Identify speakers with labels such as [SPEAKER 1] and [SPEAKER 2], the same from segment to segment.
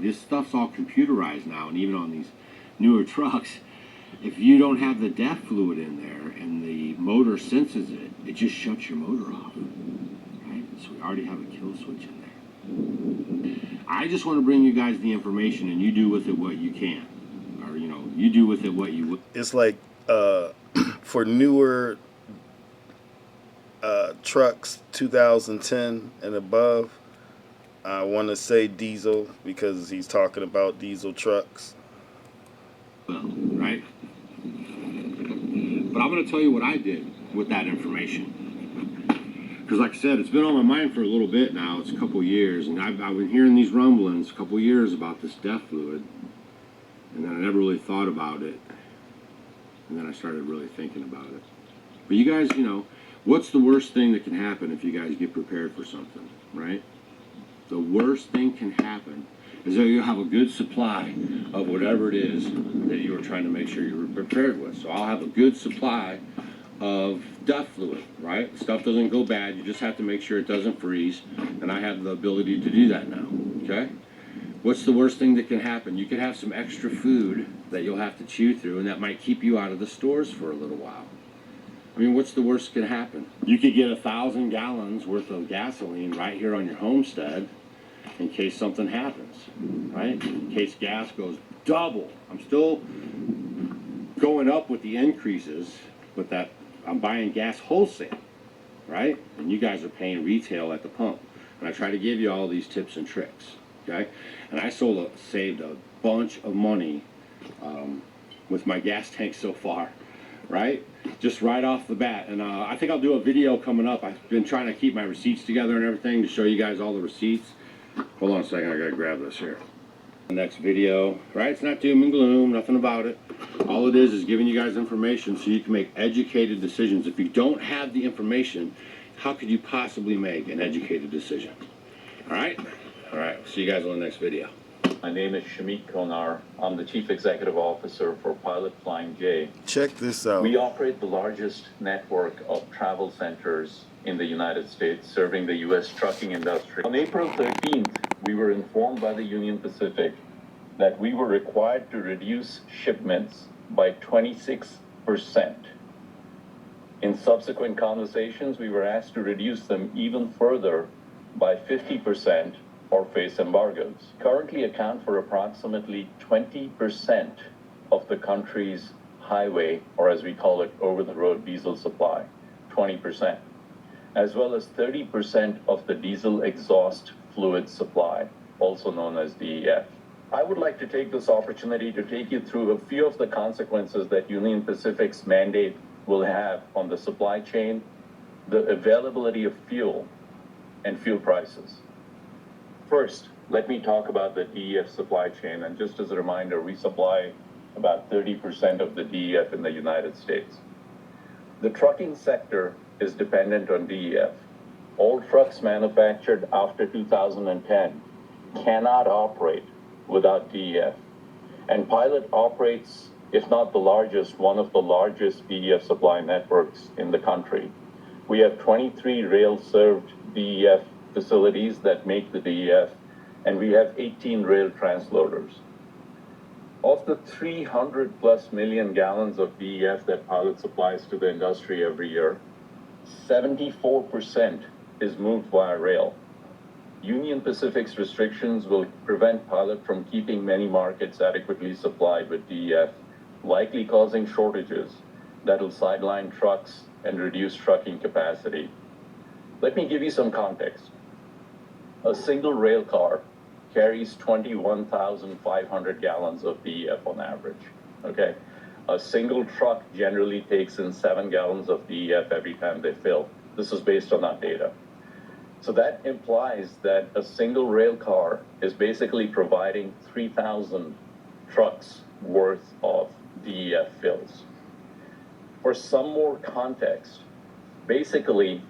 [SPEAKER 1] this stuff's all computerized now, and even on these newer trucks, if you don't have the DEF fluid in there and the motor senses it, it just shuts your motor off. Right? So we already have a kill switch in there. I just want to bring you guys the information, and you do with it what you can, or you do with it what you would.
[SPEAKER 2] It's like for newer trucks 2010 and above, I want to say diesel because he's talking about diesel trucks.
[SPEAKER 1] Well, right? But I'm going to tell you what I did with that information. Because like I said, it's been on my mind for a little bit now. It's a couple years, and I've been hearing these rumblings a couple years about this DEF fluid, and then I never really thought about it, and then I started really thinking about it. But you guys, what's the worst thing that can happen if you guys get prepared for something, right? The worst thing can happen is that you have a good supply of whatever it is that you were trying to make sure you were prepared with. So I'll have a good supply of DEF fluid, right? Stuff doesn't go bad. You just have to make sure it doesn't freeze, and I have the ability to do that now, okay? What's the worst thing that can happen? You could have some extra food that you'll have to chew through, and that might keep you out of the stores for a little while. I mean, what's the worst that can happen? You could get 1,000 gallons worth of gasoline right here on your homestead in case something happens, right? In case gas goes double. I'm still going up with the increases, but that I'm buying gas wholesale, right? And you guys are paying retail at the pump. And I try to give you all these tips and tricks, okay? And I saved a bunch of money with my gas tank so far, right? Just right off the bat. And I think I'll do a video coming up. I've been trying to keep my receipts together and everything to show you guys all the receipts. Hold on a second, I gotta grab this here. The next video, right? It's not doom and gloom, nothing about it. All it is giving you guys information so you can make educated decisions. If you don't have the information, how could you possibly make an educated decision? All right? All right, see you guys on the next video.
[SPEAKER 3] My name is Shamik Konar. I'm the Chief Executive Officer for Pilot Flying J.
[SPEAKER 2] Check this out.
[SPEAKER 3] We operate the largest network of travel centers in the United States, serving the U.S. trucking industry. On April 13th, we were informed by the Union Pacific that we were required to reduce shipments by 26%. In subsequent conversations, we were asked to reduce them even further by 50% or face embargoes. Currently account for approximately 20% of the country's highway, or as we call it, over-the-road diesel supply, 20%, as well as 30% of the diesel exhaust fluid supply, also known as DEF. I would like to take this opportunity to take you through a few of the consequences that Union Pacific's mandate will have on the supply chain, the availability of fuel, and fuel prices. First, let me talk about the DEF supply chain, and just as a reminder, we supply about 30% of the DEF in the United States. The trucking sector is dependent on DEF. All trucks manufactured after 2010 cannot operate without DEF. And Pilot operates, if not the largest, one of the largest DEF supply networks in the country. We have 23 rail-served DEF facilities that make the DEF, and we have 18 rail transloaders. Of the 300 plus million gallons of DEF that Pilot supplies to the industry every year, 74% is moved via rail. Union Pacific's restrictions will prevent Pilot from keeping many markets adequately supplied with DEF, likely causing shortages that will sideline trucks and reduce trucking capacity. Let me give you some context. A single rail car carries 21,500 gallons of DEF on average, okay? A single truck generally takes in 7 gallons of DEF every time they fill. This is based on our data. So that implies that a single rail car is basically providing 3,000 trucks worth of DEF fills. For some more context, basically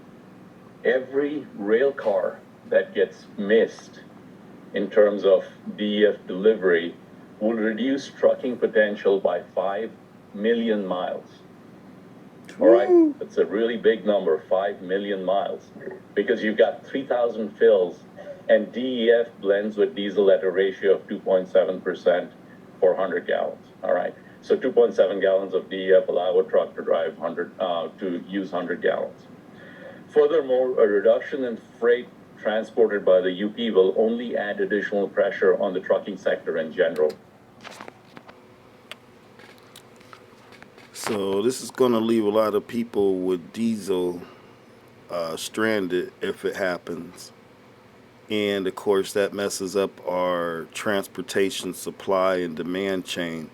[SPEAKER 3] every rail car that gets missed in terms of DEF delivery will reduce trucking potential by 5 million miles. All right, that's a really big number, 5 million miles, because you've got 3,000 fills And DEF blends with diesel at a ratio of 2.7% for 100 gallons. All right. So 2.7 gallons of DEF allow a truck to drive 100 to use 100 gallons. Furthermore, a reduction in freight transported by the UP will only add additional pressure on the trucking sector in general.
[SPEAKER 2] So this is going to leave a lot of people with diesel stranded if it happens. And of course, that messes up our transportation supply and demand chain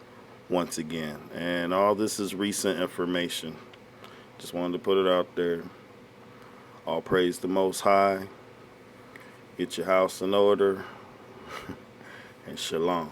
[SPEAKER 2] once again. And all this is recent information. Just wanted to put it out there. All praise the Most High. Get your house in order. And shalom.